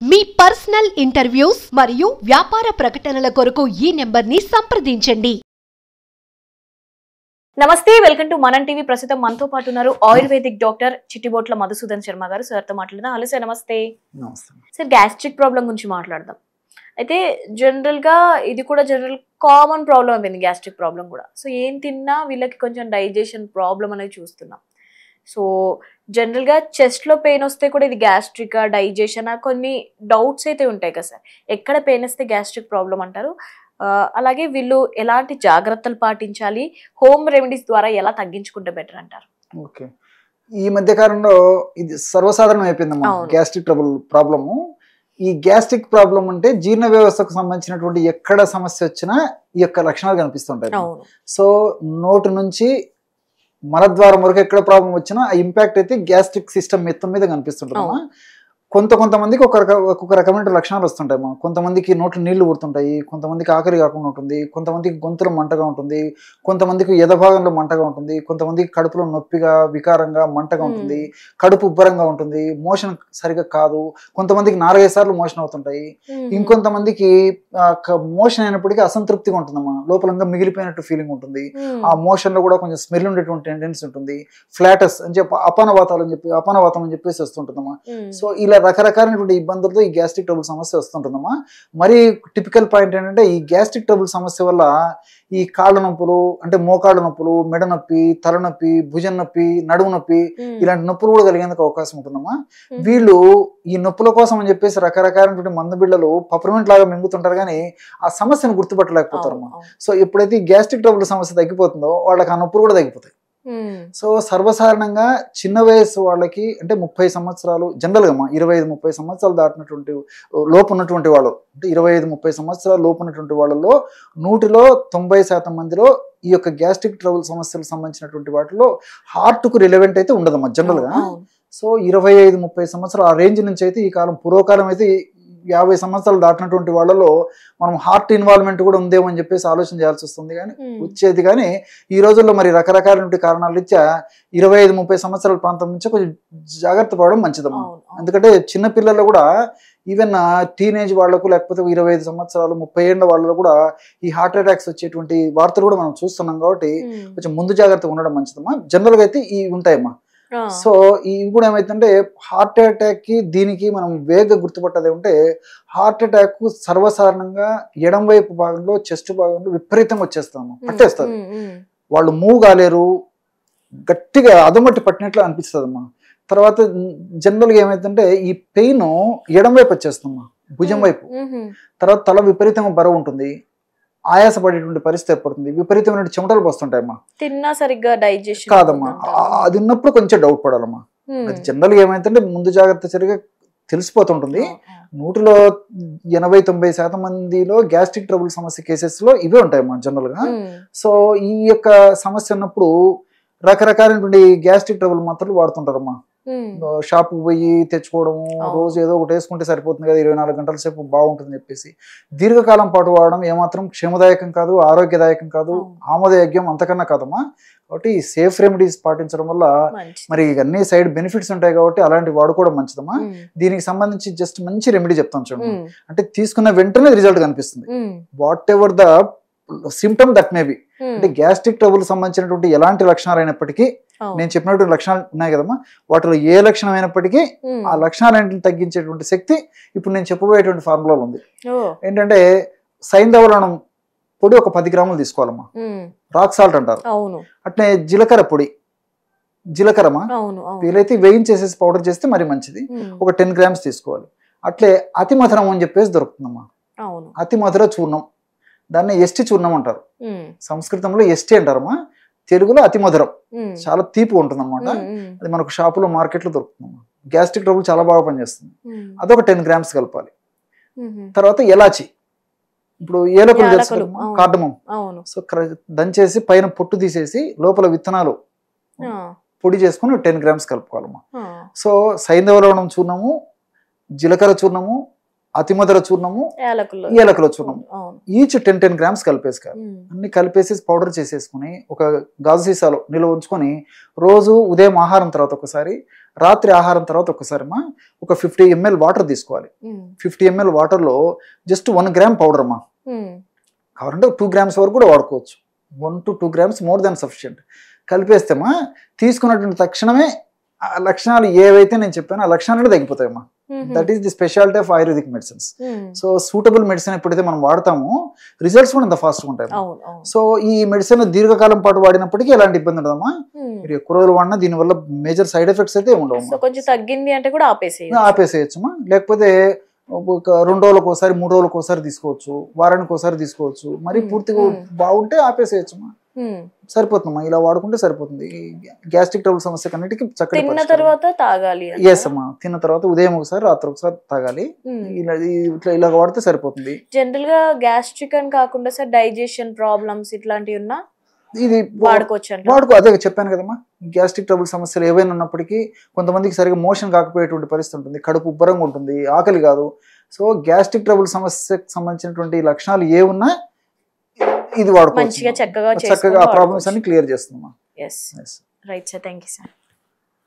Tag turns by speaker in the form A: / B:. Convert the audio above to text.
A: మీ personal interviews మరియు వ్యాపార ప్రకటనల కొరకు ఈ నెంబర్ని సంప్రదించండి.
B: నమస్తే, వెల్కమ్ టు మనం టీవీ. ప్రస్తుతం మనతో పాటు ఉన్నారు ఆయుర్వేదిక్ డాక్టర్ చిట్టిబోట్ల మధుసూదన్ శర్మ గారు. సార్తో మాట్లాడదాం. హలో సార్, నమస్తే. సార్, గ్యాస్ట్రిక్ ప్రాబ్లం గురించి మాట్లాడదాం. అయితే జనరల్ గా ఇది కూడా కామన్ ప్రాబ్లం అయిపోయింది, గ్యాస్ట్రిక్ ప్రాబ్లం కూడా. సో ఏం తిన్నా వీళ్ళకి కొంచెం డైజెషన్ ప్రాబ్లం అనేది చూస్తున్నాం. సో జనరల్ గా చెస్ట్ లో పెయిన్ వస్తే కూడా ఇది గ్యాస్ట్రిక్ డైజెషన్ కొన్ని డౌట్స్ అయితే ఉంటాయి కదా సార్. ఎక్కడ పెయిన్ వస్తే గ్యాస్ట్రిక్ ప్రాబ్లం అంటారు, అలాగే వీళ్ళు ఎలాంటి జాగ్రత్తలు పాటించాలి, హోమ్ రెమెడీస్ ద్వారా ఎలా తగ్గించుకుంటే బెటర్ అంటారు?
C: ఓకే, ఈ మధ్య కాలంలో ఇది సర్వసాధారణం అయిపోయిందమ్మా గ్యాస్ట్రిక్ ప్రాబ్లము. ఈ గ్యాస్ట్రిక్ ప్రాబ్లం అంటే జీర్ణ వ్యవస్థకు సంబంధించినటువంటి ఎక్కడ సమస్య వచ్చినా ఈ యొక్క లక్షణాలు కనిపిస్తుంటాయి. సో నోటి నుంచి మలద్వారం వరకు ఎక్కడ ప్రాబ్లం వచ్చినా ఆ ఇంపాక్ట్ అయితే గ్యాస్ట్రిక్ సిస్టమ్ మొత్తం మీద కనిపిస్తుంటామా. కొంతమందికి ఒక్కొక్క రకమైన లక్షణాలు వస్తుంటాయి. కొంతమందికి నోట్లు నీళ్లు ఊరుతుంటాయి, కొంతమందికి ఆకలి కాకుండా ఉంటుంది, కొంతమందికి గొంతులో మంటగా ఉంటుంది, కొంతమందికి ఎదభాగంలో మంటగా ఉంటుంది, కొంతమందికి కడుపులో నొప్పిగా వికారంగా మంటగా ఉంటుంది, కడుపు ఉబ్బరంగా ఉంటుంది, మోషన్ సరిగా కాదు, కొంతమందికి 4-5 సార్లు మోషన్ అవుతుంటాయి, ఇంకొంతమందికి మోషన్ అయినప్పటికీ అసంతృప్తిగా ఉంటుందమ్మా, లోపలంగా మిగిలిపోయినట్టు ఫీలింగ్ ఉంటుంది, ఆ మోషన్ లో కూడా కొంచెం స్మెల్ ఉండేటువంటి టెండెన్సీ ఉంటుంది, ఫ్లాటస్ అని చెప్పి అపానవాతం అని చెప్పేసి వస్తుంటుందమ్మా. సో ఇలా రకరకాలైనటువంటి ఇబ్బందులతో ఈ గ్యాస్ట్రిక్ ట్రబుల్ సమస్య వస్తుంటుందమ్మా. మరి టిపికల్ పాయింట్ ఏంటంటే ఈ గ్యాస్ట్రిక్ ట్రబుల్ సమస్య వల్ల ఈ కాళ్ళ నొప్పులు అంటే మోకాళ్ళ నొప్పులు, మెడ నొప్పి, తలనొప్పి, భుజం నొప్పి, నడుము నొప్పి ఇలాంటి నొప్పులు కూడా కలిగేందుకు అవకాశం ఉంటుందమ్మా. వీళ్ళు ఈ నొప్పుల కోసం అని చెప్పేసి రకరకాలైనటువంటి మందు బిళ్ళలు పపర్మెంట్ లాగా మింగుతుంటారు, కానీ ఆ సమస్యను గుర్తుపట్టలేకపోతారమ్మా. సో ఎప్పుడైతే ఈ గ్యాస్ట్రిక్ ట్రబుల్ సమస్య తగ్గిపోతుందో వాళ్ళకి ఆ నొప్పులు కూడా తగ్గిపోతాయి. సో సర్వసాధారణంగా చిన్న వయసు వాళ్ళకి అంటే 30 సంవత్సరాలు జనరల్ గా 25-30 సంవత్సరాలు దాటినటువంటి లోపు ఉన్నటువంటి వాళ్ళు అంటే 25-30 సంవత్సరాల లోపు ఉన్నటువంటి వాళ్ళలో 100లో 90% మందిలో ఈ యొక్క గ్యాస్ట్రిక్ ట్రబుల్ సమస్యలకు సంబంధించినటువంటి వాటిలో హార్ట్ కు రిలవెంట్ అయితే ఉండదమ్మా జనరల్ గా. సో 25-30 సంవత్సరాలు ఆ రేంజ్ నుంచి అయితే ఈ కాలం పూర్వకాలం అయితే 50 సంవత్సరాలు దాటినటువంటి వాళ్ళలో మనం హార్ట్ ఇన్వాల్వ్మెంట్ కూడా ఉందేమో అని చెప్పేసి ఆలోచన చేయాల్సి వస్తుంది కానీ వచ్చేది. కానీ ఈ రోజుల్లో మరి రకరకాలైన కారణాలు ఇచ్చా 25-30 సంవత్సరాల ప్రాంతం నుంచి కొంచెం జాగ్రత్త పడడం మంచిదమ్మా. ఎందుకంటే చిన్నపిల్లలు కూడా ఈవెన్ టీనేజ్ వాళ్లకు లేకపోతే 25 సంవత్సరాలు 30 ఏళ్ళ వాళ్ళలో కూడా ఈ హార్ట్ అటాక్స్ వచ్చేటువంటి వార్తలు కూడా మనం చూస్తున్నాం. కాబట్టి కొంచెం ముందు జాగ్రత్తగా ఉండడం మంచిదమ్మా. జనరల్ గా అయితే ఇవి ఉంటాయమ్మా. సో ఇవి కూడా ఏమైతుందంటే హార్ట్ అటాక్ కి దీనికి మనం వేగంగా గుర్తుపట్టది ఉంటే హార్ట్ అటాక్ సర్వసాధారణంగా ఎడం వైపు భాగంలో చెస్ట్ భాగంలో విపరీతంగా వచ్చేస్తాము, పట్టేస్తుంది. వాళ్ళు మూవ్ కాలేరు, గట్టిగా అదమట్టి పట్టినట్లు అనిపిస్తుందమ్మా. తర్వాత జనరల్ గా ఏమైతుందంటే ఈ పెయిన్ ఎడం వైపు వచ్చేస్తుందమ్మా, భుజం వైపు. తర్వాత తల విపరీతంగా బరువు ఉంటుంది, ఆయాసపడేటువంటి పరిస్థితి ఏర్పడుతుంది, విపరీతమైన చెమటలు పోస్తుంటాయమ్మా.
B: తిన్నా సరిగ్గా డైజెషన్
C: కాదమ్మా, అది ఉన్నప్పుడు కొంచెం డౌట్ పడాలమ్మా. అది జనరల్ గా ఏమైతుందంటే ముందు జాగ్రత్త సరిగా తెలిసిపోతుంటుంది. 100లో 80-90% మందిలో గ్యాస్ట్రిక్ ట్రబుల్ సమస్య కేసెస్ లో ఇవే ఉంటాయమ్మా జనరల్ గా. సో ఈ యొక్క సమస్య ఉన్నప్పుడు రకరకాలైనటువంటి గ్యాస్ట్రిక్ ట్రబుల్ మాత్రలు వాడుతుంటారమ్మా. షాప్ కు పోయి తెచ్చుకోవడము, రోజు ఏదో ఒకటి వేసుకుంటే సరిపోతుంది కదా, 24 గంటల సేపు బాగుంటుంది చెప్పేసి దీర్ఘకాలం పాటు వాడడం ఏమాత్రం క్షేమదాయకం కాదు, ఆరోగ్యదాయకం కాదు, ఆమోదయోగ్యం అంతకన్నా కాదమ్మా. కాబట్టి సేఫ్ రెమెడీస్ పాటించడం వల్ల మరి అన్ని సైడ్ బెనిఫిట్స్ ఉంటాయి కాబట్టి అలాంటివి వాడుకోవడం మంచిదమ్మా. దీనికి సంబంధించి జస్ట్ మంచి రెమెడీ చెప్తాను చూడండి. అంటే తీసుకున్న వెంటనే రిజల్ట్ కనిపిస్తుంది. What ever the symptom that may be. అంటే గ్యాస్ట్రిక్ ట్రబుల్ సంబంధించినటువంటి ఎలాంటి లక్షణాలు అయినప్పటికీ నేను చెప్పినటువంటి లక్షణాలు ఉన్నాయి కదమ్మా, వాటిలో ఏ లక్షణం అయినప్పటికీ ఆ లక్షణాలన్నింటిని తగ్గించేటువంటి శక్తి ఇప్పుడు నేను చెప్పబోయేటువంటి ఫార్ములాలో ఉంది. ఏంటంటే సైంధవలవణం పొడి ఒక 10 గ్రాములు తీసుకోవాలమ్మా. రాక్ సాల్ట్ అంటారు. అట్లే జీలకర్ర పొడి, జీలకర్రమా వీలైతే వేయించేసేసి పౌడర్ చేస్తే మరి మంచిది, ఒక 10 గ్రామ్స్ తీసుకోవాలి. అట్లే అతి మధురం అని చెప్పేసి దొరుకుతుందమ్మా. అతి మధుర చూర్ణం, దాన్ని ఎస్టి చూర్ణం అంటారు. సంస్కృతంలో ఎస్టి అంటారమ్మా, తెలుగులో అతి మధురం. చాలా తీపి ఉంటుంది అనమాట. అది మనకు షాపులో మార్కెట్లో దొరుకుతుందమ్మా. గ్యాస్ట్రిక్ ట్రబుల్ చాలా బాగా పనిచేస్తుంది. అదొక 10 గ్రామ్స్ కలపాలి. తర్వాత ఎలాచి, ఇప్పుడు ఏలకులు తెలుసు, కార్డమం. సో దంచేసి పైన పొట్టు తీసేసి లోపల విత్తనాలు పొడి చేసుకుని 10 గ్రామ్స్ కలుపుకోవాలమ్మా. సో సైంధవ లవణం చూర్ణము, జీలకర్ర చూర్ణము, అతిమధుర చూర్ణము, ఏలకుల చూర్ణము, ఈచ్ 10 grams కలిపేసుకోవాలి. అన్ని కలిపేసి పౌడర్ చేసేసుకుని ఒక గాజు సీసాలో నిల్వ ఉంచుకొని రోజు ఉదయం ఆహారం తర్వాత ఒకసారి, రాత్రి ఆహారం తర్వాత ఒకసారి ఒక 50 ml వాటర్ తీసుకోవాలి. 50 ml వాటర్లో జస్ట్ 1 gram పౌడర్ కావాలంటే 2 grams వరకు కూడా వాడుకోవచ్చు. 1 to 2 grams more than sufficient కలిపేస్తే తీసుకున్నటువంటి తక్షణమే ఆ లక్షణాలు ఏవైతే నేను చెప్పానో ఆ లక్షణాలు తగ్గిపోతాయమ్మా. That is the speciality of Ayurvedic medicines. So suitable medicine ఎప్పుడైతే మనం వాడతామో రిజల్ట్స్ కూడా అంత ఫాస్ట్ ఉంటాయి. సో ఈ మెడిసిన్ దీర్ఘకాలం పాటు వాడినప్పటికీ ఎలాంటి ఇబ్బంది ఉండదమ్మా. మీరు ఎక్కువ రోజులు వాడినా దీనివల్ల మేజర్ సైడ్ ఎఫెక్ట్స్ అయితే ఉండవు.
B: కొంచెం తగ్గింది అంటే కూడా
C: ఆపేసేయచ్చమ్మా. లేకపోతే ఒక 2 రోజులకు ఒకసారి, 3 రోజులకు ఒకసారి తీసుకోవచ్చు, వారానికి ఒకసారి తీసుకోవచ్చు. మరి పూర్తిగా బాగుంటే ఆపేసేయచ్చమ్మా. సరిపోతుందమ్మా. ఇలా వాడుకుంటే సరిపోతుంది. గ్యాస్ట్రిక్ ట్రబుల్ సమస్య కన్నిటికి చక్కటి
B: తిన్న తర్వాత తాగాలి.
C: ఎస్ అమ్మా, తిన్న తర్వాత ఉదయం ఒకసారి, రాత్రి ఒకసారి తాగాలి. ఇలా వాడితే సరిపోతుంది.
B: జనరల్ గా గ్యాస్ట్రిక్ అని కాకుండా సార్ డైజెషన్ ప్రాబ్లమ్స్ ఇట్లాంటివి ఉన్నా
C: ఇది వాడుకో. అదే చెప్పాను కదమ్మా, గ్యాస్ట్రిక్ ట్రబుల్ సమస్యలు ఏవైనా ఉన్నప్పటికీ కొంతమందికి సరిగా మోషన్ కాకపోయేటువంటి పరిస్థితి ఉంటుంది, కడుపు ఉబ్బరంగా ఉంటుంది, ఆకలి కాదు. సో గ్యాస్ట్రిక్ ట్రబుల్ సమస్యకు సంబంధించినటువంటి లక్షణాలు ఏ ఉన్నా ఇది వాడుకోవచ్చు.
B: చక్కగా
C: ఆ ప్రాబ్లమ్స్ అన్ని క్లియర్ చేస్తుందమ్మా.
B: Right sir, thank you sir.